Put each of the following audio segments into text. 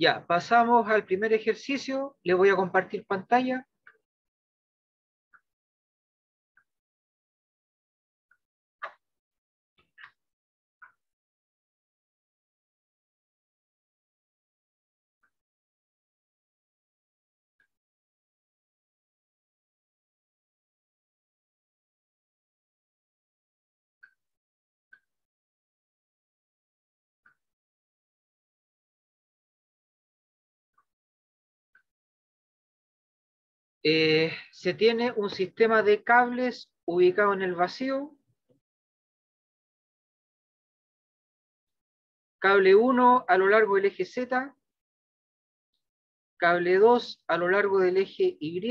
Ya, pasamos al primer ejercicio. Le voy a compartir pantalla. Se tiene un sistema de cables ubicado en el vacío. Cable 1 a lo largo del eje Z. Cable 2 a lo largo del eje Y.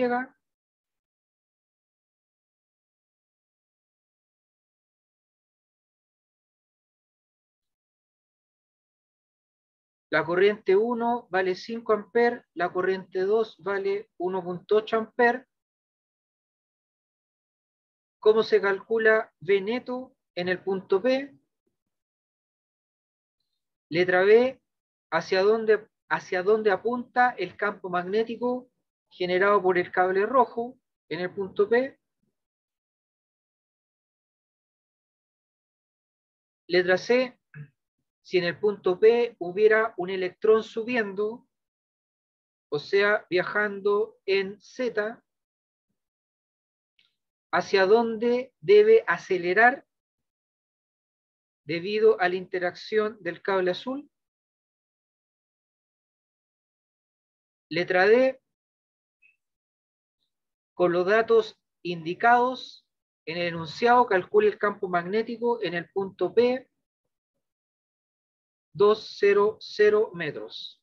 La corriente 1 vale 5 amperes, la corriente 2 vale 1.8 amperes. ¿Cómo se calcula V neto en el punto P? Letra B, ¿hacia dónde apunta el campo magnético generado por el cable rojo en el punto P? Letra C, si en el punto P hubiera un electrón subiendo, o sea, viajando en Z, ¿hacia dónde debe acelerar debido a la interacción del cable azul? Letra D, con los datos indicados en el enunciado, calcule el campo magnético en el punto P, 200 metros.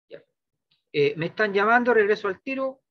Ya. Me están llamando, regreso al tiro.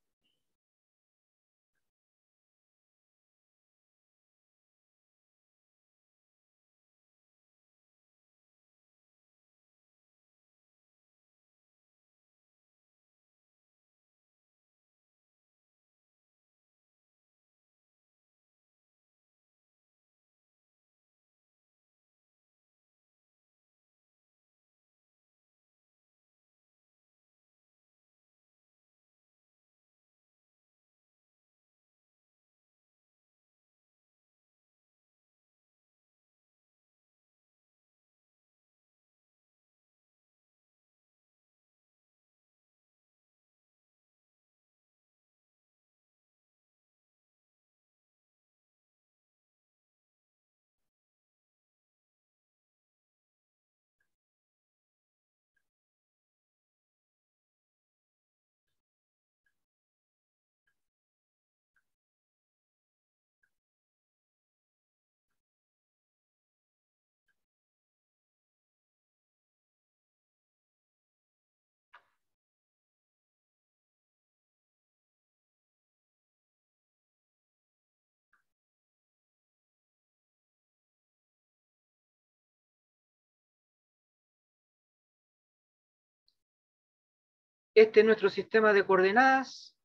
Este es nuestro sistema de coordenadas.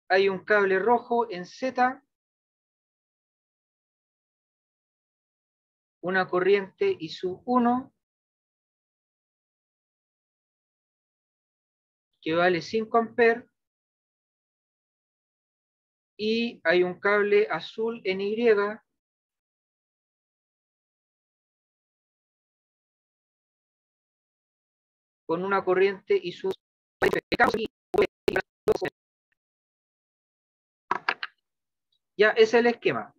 Hay un cable rojo en Z, una corriente I sub 1 que vale 5 amperes, y hay un cable azul en Y con una corriente I sub. Ya, ese es el esquema.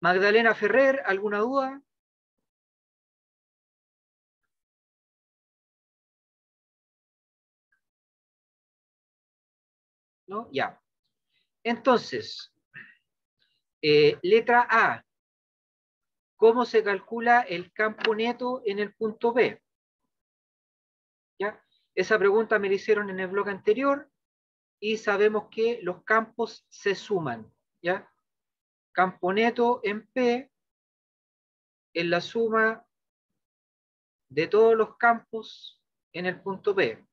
Magdalena Ferrer, ¿alguna duda? ¿no? Ya. Entonces, letra A. ¿Cómo se calcula el campo neto en el punto B? ¿Ya? Esa pregunta me la hicieron en el blog anterior y sabemos que los campos se suman. ¿Ya? Campo neto en P es la suma de todos los campos en el punto B.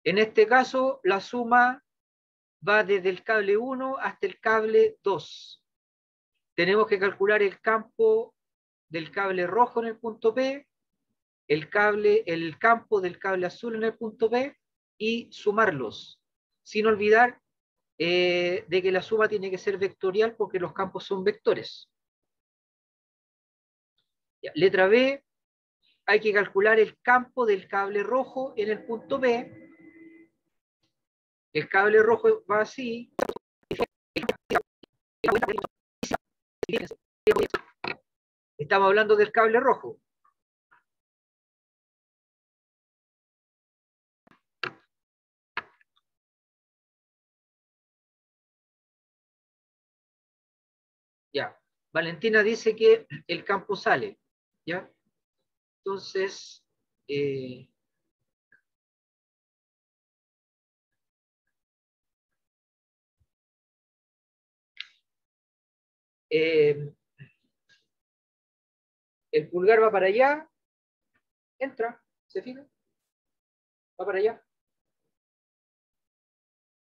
En este caso, la suma va desde el cable 1 hasta el cable 2. Tenemos que calcular el campo del cable rojo en el punto P, el campo del cable azul en el punto B y sumarlos, sin olvidar de que la suma tiene que ser vectorial porque los campos son vectores. Ya, letra B, hay que calcular el campo del cable rojo en el punto B. El cable rojo va así. Estamos hablando del cable rojo. Ya. Valentina dice que el campo sale. ¿Ya? Entonces, el pulgar va para allá, entra, ¿se fija? Va para allá.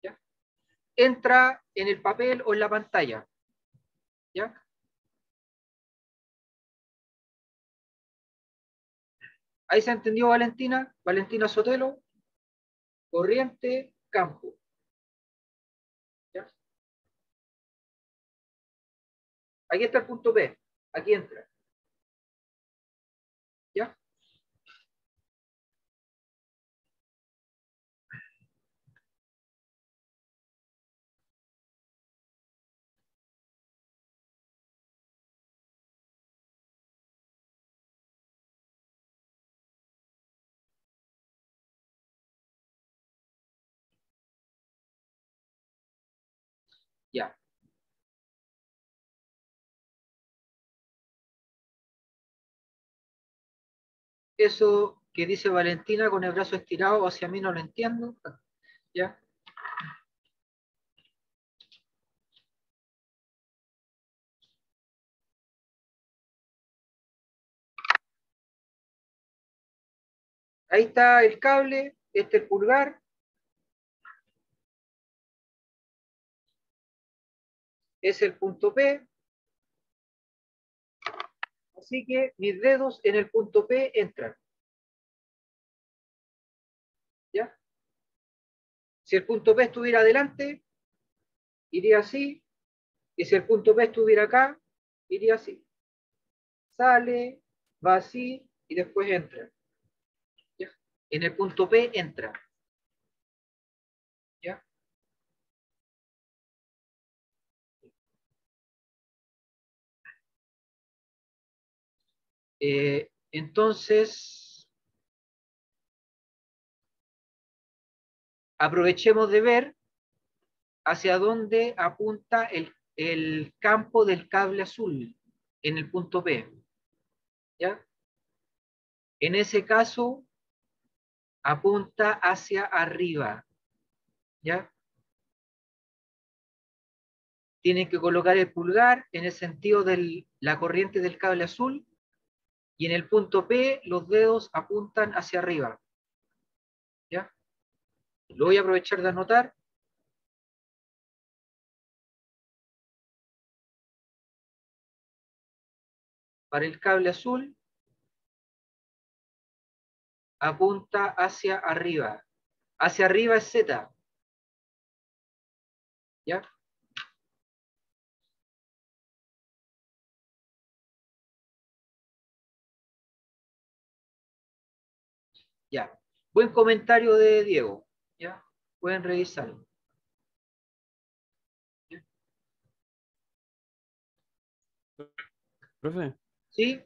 ¿Ya? Entra en el papel o en la pantalla. ¿Ya? Ahí se entendió Valentina, Valentina Sotelo, corriente, campo. ¿Ya? Aquí está el punto B, aquí entra. ¿Ya? Ya. Eso que dice Valentina con el brazo estirado hacia mí no lo entiendo. ¿Ya? Ahí está el cable, este es el pulgar, es el punto P, así que mis dedos en el punto P entran. ¿Ya? Si el punto P estuviera adelante, iría así, y si el punto P estuviera acá, iría así. Sale, va así, y después entra. ¿Ya? En el punto P entra. ¿Ya? Entonces, aprovechemos de ver hacia dónde apunta el campo del cable azul en el punto P. ¿Ya? En ese caso, apunta hacia arriba. ¿Ya? Tienen que colocar el pulgar en el sentido de la corriente del cable azul y en el punto P los dedos apuntan hacia arriba. ¿Ya? Lo voy a aprovechar de anotar. Para el cable azul, apunta hacia arriba. Hacia arriba es Z. ¿Ya? Ya. Buen comentario de Diego. ¿Ya? Pueden revisarlo. ¿Ya? Profe, ¿Sí?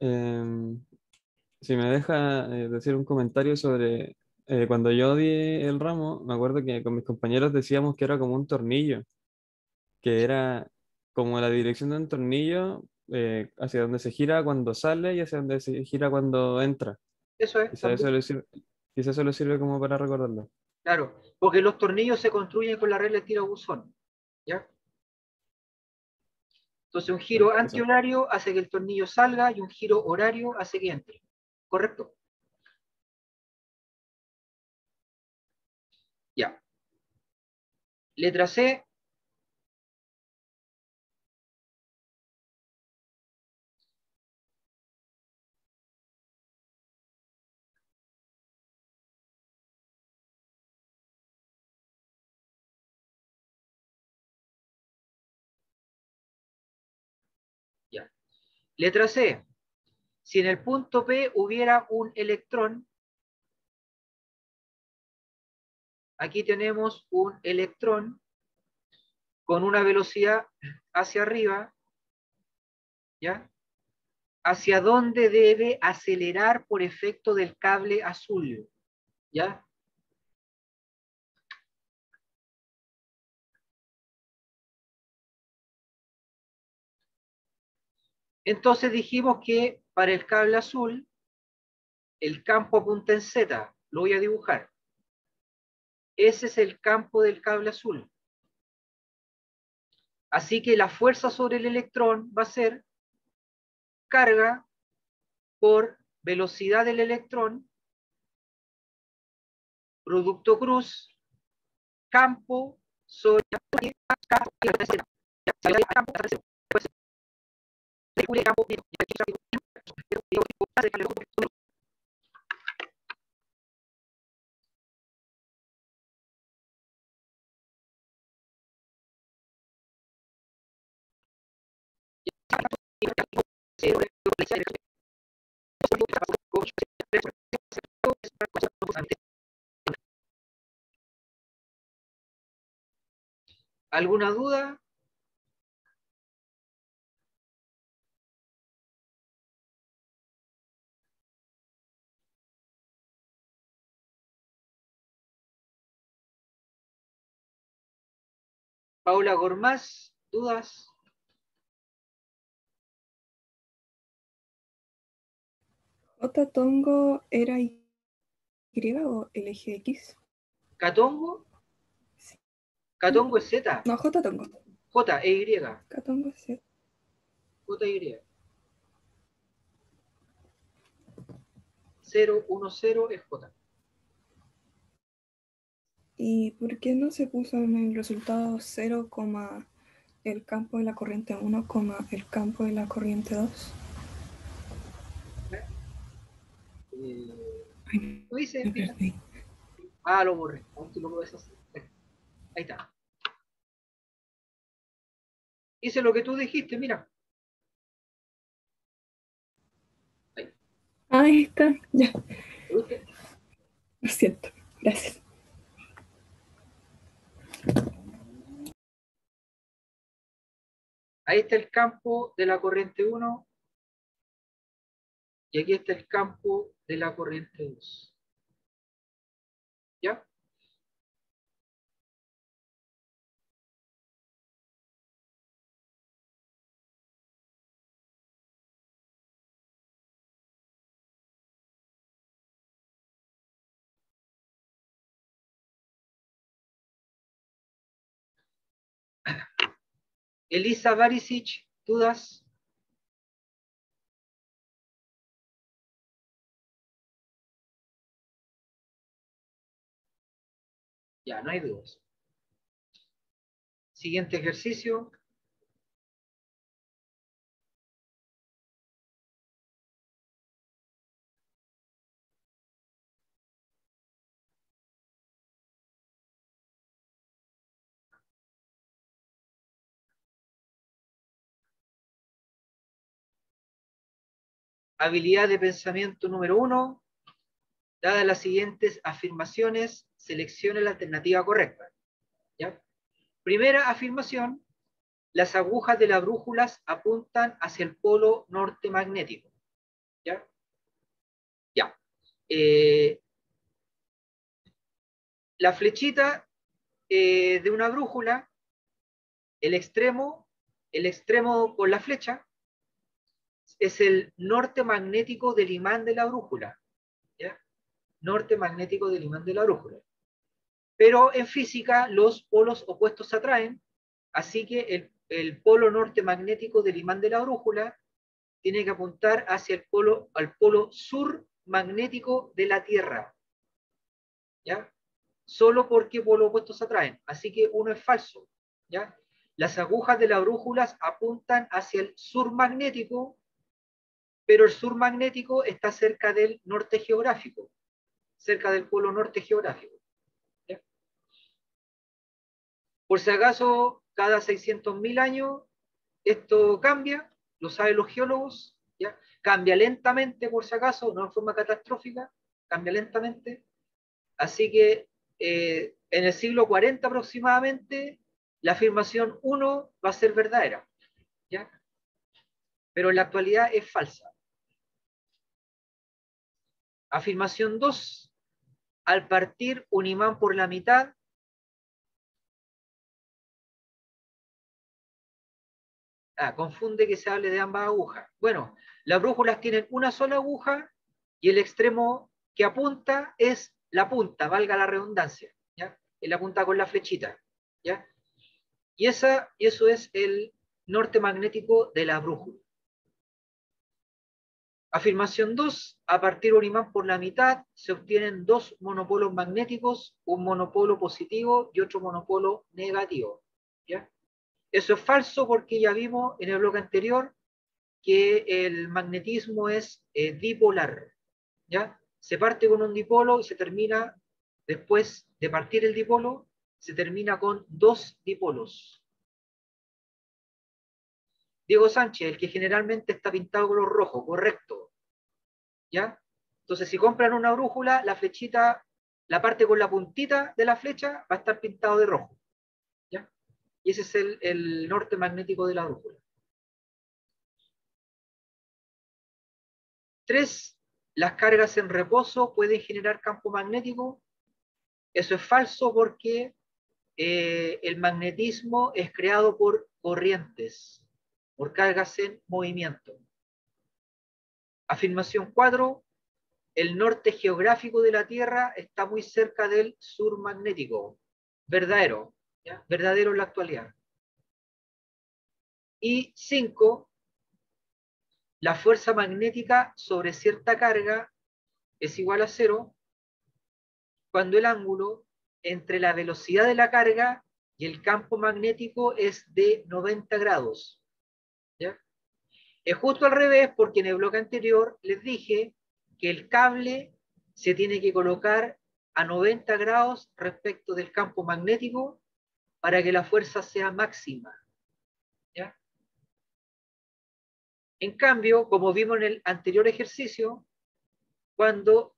si me deja decir un comentario sobre cuando yo di el ramo, me acuerdo que con mis compañeros decíamos que era como un tornillo, que era como la dirección de un tornillo hacia donde se gira cuando sale y hacia donde se gira cuando entra. Eso es, Quizás eso también. le sirve, quizás eso le sirve como para recordarlo. Claro, porque los tornillos se construyen con la regla de tira-buzón. ¿Ya? Entonces, un giro Eso. antihorario hace que el tornillo salga y un giro horario hace que entre. ¿Correcto? Ya. Letra C. Ya. Letra C. Si en el punto P hubiera un electrón, aquí tenemos un electrón con una velocidad hacia arriba, ¿ya? ¿Hacia dónde debe acelerar por efecto del cable azul? ¿Ya? Entonces dijimos que para el cable azul, el campo apunta en Z. Lo voy a dibujar. Ese es el campo del cable azul. Así que la fuerza sobre el electrón va a ser carga por velocidad del electrón, producto cruz, campo sobre campo, ¿alguna duda? Paula Gormaz, ¿dudas? J Tongo era Y o el eje X. ¿Catongo? Sí. ¿Catongo es Z? No, J Tongo. J, E, Y. J Tongo es Z. J, Y. 0, 1, 0 es J. ¿Y por qué no se puso en el resultado 0, el campo de la corriente 1, el campo de la corriente 2? Ay, ¿Lo dice? me Mira. perdí. Ah, lo borré. Aún tú lo puedes hacer. Ahí está. Hice lo que tú dijiste, mira. Ahí. Ahí está, ya. ¿Lo viste? Lo siento. Gracias. Ahí está el campo de la corriente 1 y aquí está el campo de la corriente 2. ¿Ya? Elisa Barisic, ¿dudas? Ya, no hay dudas. Siguiente ejercicio. Habilidad de pensamiento número 1. Dadas las siguientes afirmaciones, seleccione la alternativa correcta. ¿Ya? Primera afirmación, las agujas de las brújulas apuntan hacia el polo norte magnético. ¿Ya? Ya. la flechita de una brújula, el extremo con la flecha, es el norte magnético del imán de la brújula. ¿Ya? Norte magnético del imán de la brújula. Pero en física los polos opuestos se atraen, así que el polo norte magnético del imán de la brújula tiene que apuntar hacia al polo sur magnético de la Tierra. ¿Ya? Solo porque polos opuestos se atraen. Así que uno es falso. ¿Ya? Las agujas de las brújulas apuntan hacia el sur magnético, pero el sur magnético está cerca del norte geográfico, cerca del polo norte geográfico. ¿Ya? Por si acaso, cada 600.000 años esto cambia, lo saben los geólogos, ¿ya? Cambia lentamente, por si acaso, no en forma catastrófica, cambia lentamente. Así que en el siglo 40 aproximadamente, la afirmación 1 va a ser verdadera, ¿ya? Pero en la actualidad es falsa. Afirmación 2, al partir un imán por la mitad, confunde que se hable de ambas agujas. Bueno, las brújulas tienen una sola aguja y el extremo que apunta es la punta, valga la redundancia, ¿ya? Es la punta con la flechita, ¿ya? Y eso es el norte magnético de la brújula. Afirmación 2, a partir de un imán por la mitad se obtienen dos monopolos magnéticos, un monopolo positivo y otro monopolo negativo, ¿ya? Eso es falso porque ya vimos en el bloque anterior que el magnetismo es dipolar, ¿ya? Se parte con un dipolo y se termina, después de partir el dipolo, se termina con dos dipolos. Diego Sánchez, el que generalmente está pintado color rojo, correcto, ¿ya? Entonces, si compran una brújula, la flechita, la parte con la puntita de la flecha va a estar pintado de rojo, ¿ya? Y ese es el norte magnético de la brújula. 3, las cargas en reposo pueden generar campo magnético. Eso es falso porque el magnetismo es creado por corrientes, por cargas en movimiento. Afirmación 4, el norte geográfico de la Tierra está muy cerca del sur magnético. Verdadero, ¿ya? Verdadero en la actualidad. Y 5, la fuerza magnética sobre cierta carga es igual a 0 cuando el ángulo entre la velocidad de la carga y el campo magnético es de 90 grados. ¿Ya? Es justo al revés porque en el bloque anterior les dije que el cable se tiene que colocar a 90 grados respecto del campo magnético para que la fuerza sea máxima. ¿Ya? En cambio, como vimos en el anterior ejercicio, cuando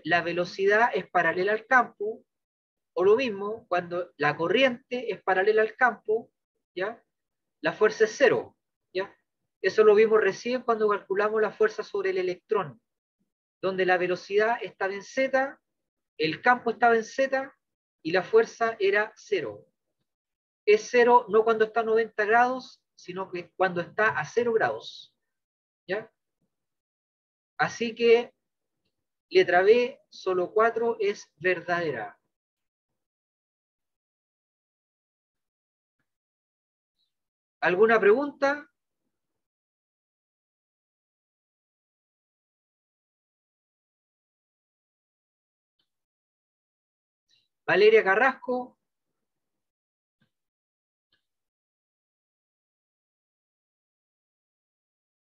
la velocidad es paralela al campo, o lo mismo, cuando la corriente es paralela al campo, ¿ya? La fuerza es cero, ¿ya? Eso lo vimos recién cuando calculamos la fuerza sobre el electrón, donde la velocidad estaba en z, el campo estaba en z y la fuerza era cero. Es cero no cuando está a 90 grados, sino que cuando está a 0 grados, ¿ya? Así que letra B, solo 4 es verdadera. ¿Alguna pregunta? Valeria Carrasco.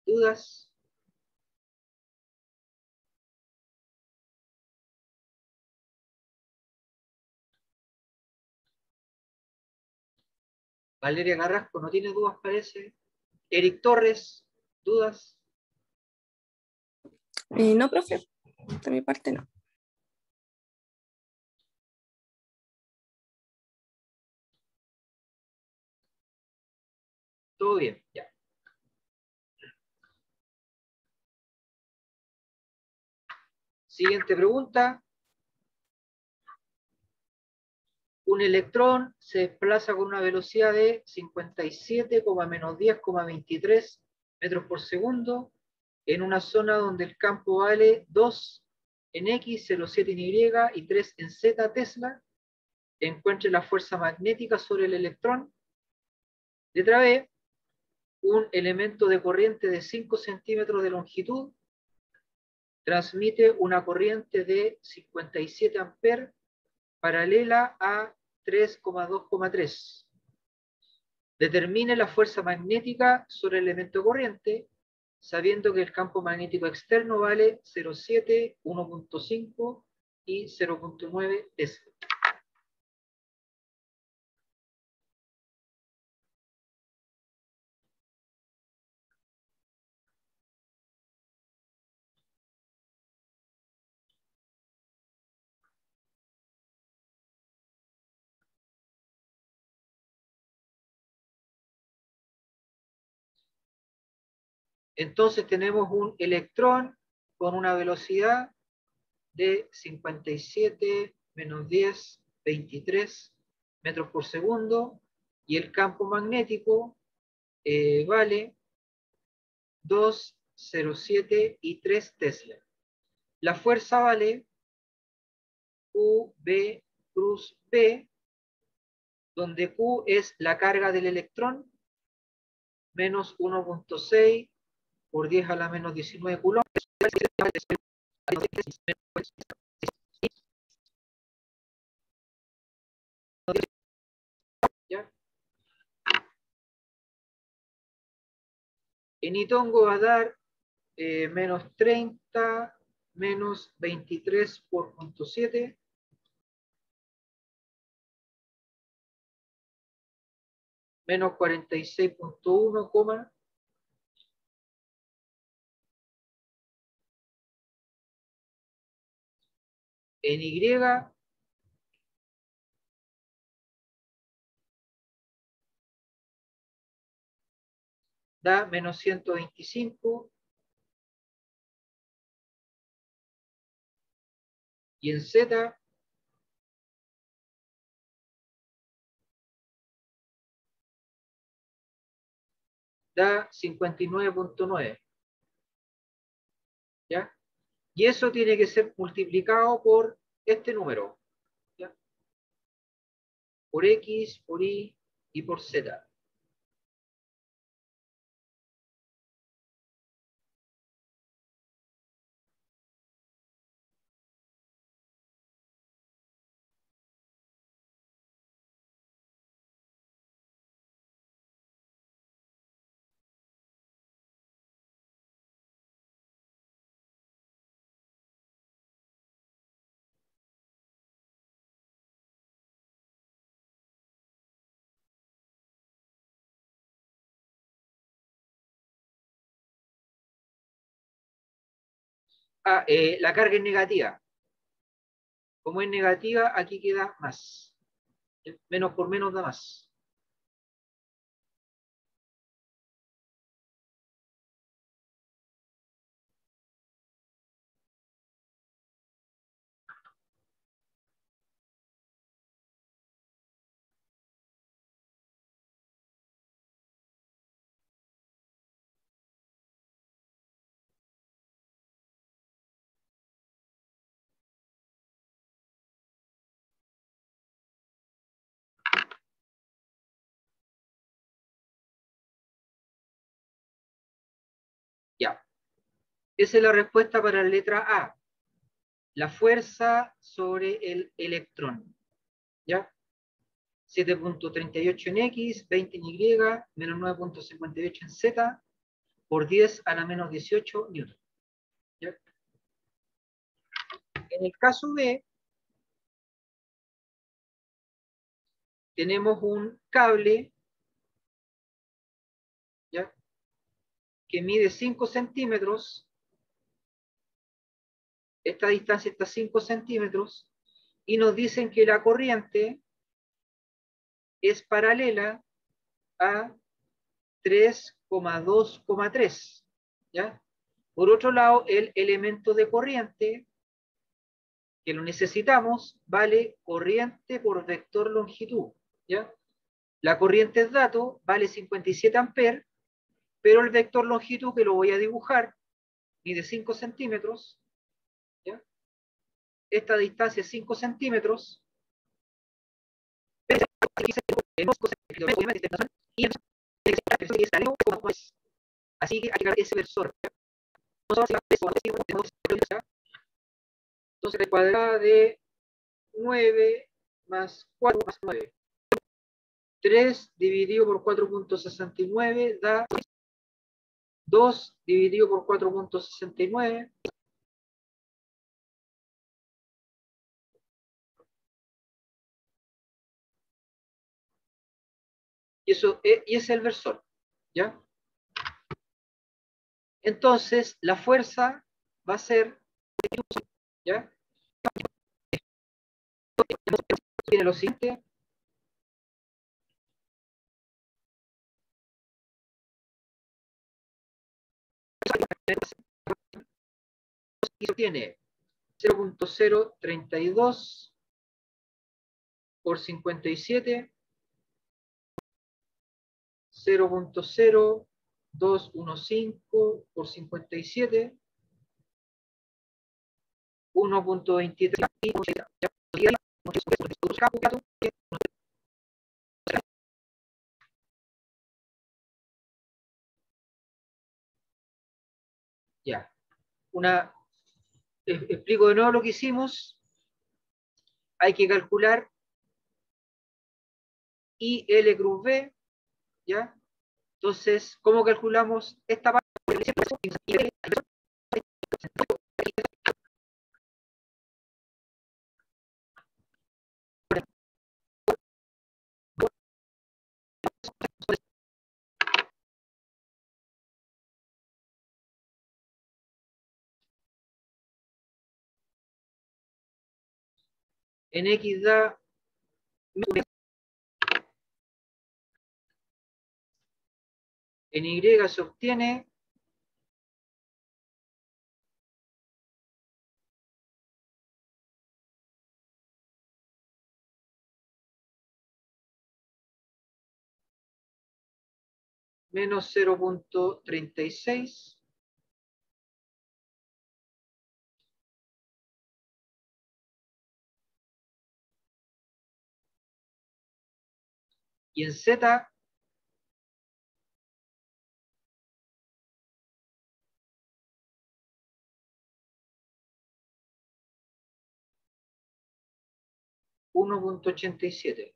¿Dudas? Valeria Carrasco no tiene dudas, parece. Eric Torres, ¿dudas? No, profe, de mi parte no. Todo bien, ya. Siguiente pregunta. Un electrón se desplaza con una velocidad de 57,-10,23 metros por segundo en una zona donde el campo vale 2 en X, 0,7 en Y y 3 en Z Tesla. Encuentre la fuerza magnética sobre el electrón. Letra B, un elemento de corriente de 5 centímetros de longitud transmite una corriente de 57 amperes paralela a 3,2,3. Determine la fuerza magnética sobre el elemento corriente, sabiendo que el campo magnético externo vale 0,7, 1,5 y 0,9 Tesla. Entonces tenemos un electrón con una velocidad de 57 menos 10, 23 metros por segundo, y el campo magnético vale 2, 0,7 y 3 Tesla. La fuerza vale QB cruz B, donde Q es la carga del electrón, menos 1,6 por 10 a la menos 19 coulombs. ¿Ya? En Itongo va a dar menos 30 menos 23 por 0,7 menos 46,1, en Y da menos 125 y en Z da 59,9. ¿Ya? Y eso tiene que ser multiplicado por este número, ¿ya? Por X, por Y y por Z. La carga es negativa. Como es negativa, aquí queda más. Menos por menos da más. Ya. Esa es la respuesta para la letra A. La fuerza sobre el electrón. ¿Ya? 7,38 en X, 20 en Y, menos 9,58 en Z, por 10 a la menos 18 newton. ¿Ya? En el caso B, tenemos un cable, ¿ya?, que mide 5 centímetros. Esta distancia está a 5 centímetros, y nos dicen que la corriente es paralela a 3,2,3. ¿Ya? Por otro lado, el elemento de corriente que lo necesitamos, vale corriente por vector longitud, ¿ya? La corriente es dato, vale 57 amperes, pero el vector longitud que lo voy a dibujar mide 5 centímetros, ¿ya? Esta distancia es 5 centímetros, así que hay que cargar ese versor. Entonces la cuadrada de 9 más 4 más 9. 3 dividido por 4.69 da 2 dividido por 4.69. Y ese es el versor, ¿ya? Entonces, la fuerza va a ser, ¿ya? Tiene lo siguiente. Tiene 0.032 por 57, 0.0215 por 57, 1.23. Ya. Explico de nuevo lo que hicimos. Hay que calcular IL cruz B, ¿ya? Entonces, ¿cómo calculamos esta parte? En X da en Y se obtiene menos 0.36 y en Z $1.87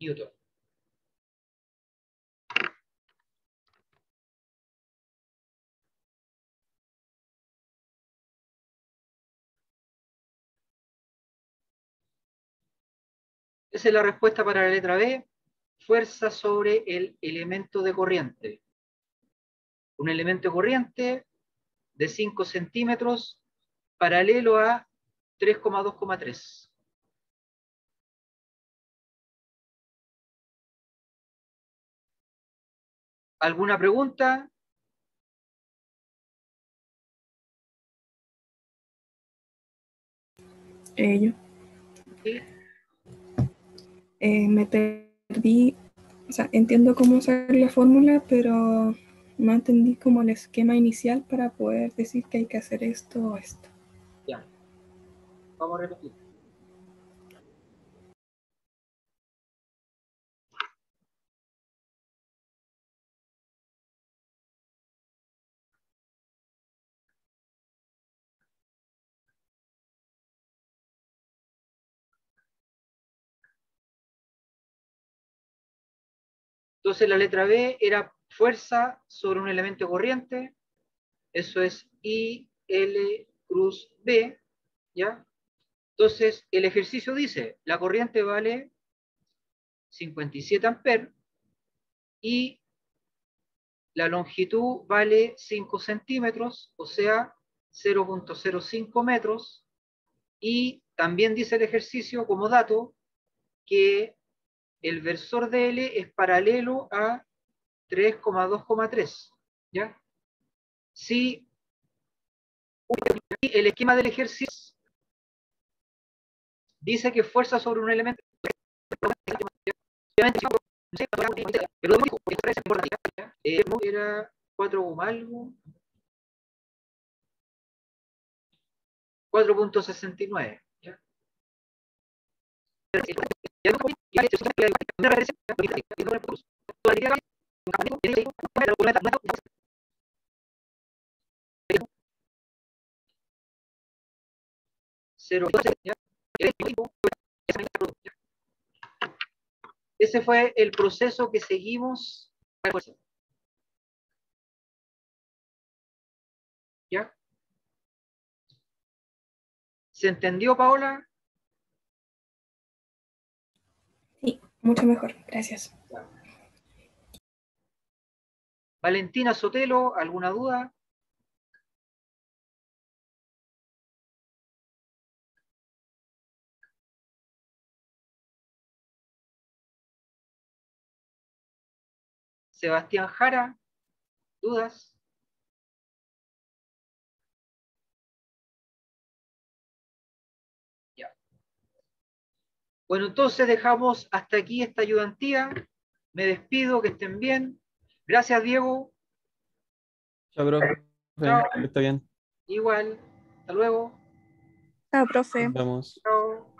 Newton. Esa es la respuesta para la letra B. Fuerza sobre el elemento de corriente. Un elemento de corriente de 5 centímetros paralelo a 3,2,3. ¿Alguna pregunta? Yo. ¿Sí? Me perdí, o sea, entiendo cómo usar la fórmula, pero no entendí como el esquema inicial para poder decir que hay que hacer esto o esto. Ya. Vamos a repetir. Entonces la letra B era fuerza sobre un elemento corriente. Eso es IL cruz B, ¿ya? Entonces el ejercicio dice, la corriente vale 57 amperes y la longitud vale 5 centímetros, o sea, 0.05 metros. Y también dice el ejercicio como dato que el versor de L es paralelo a 3,2,3, ¿ya? Si el esquema del ejercicio dice que fuerza sobre un elemento. Obviamente, no sé, pero dijo, era 4, algo. 4.69. Ese fue el proceso que seguimos para el. ¿Ya? ¿Se entendió, Paola? Sí, mucho mejor, gracias. Valentina Sotelo, ¿alguna duda? Sebastián Jara, ¿dudas? Ya. Bueno, entonces dejamos hasta aquí esta ayudantía. Me despido, que estén bien. Gracias, Diego. Chao, profe. Chao. Está bien. Igual. Hasta luego. Chao, profe. Nos vemos. Chao.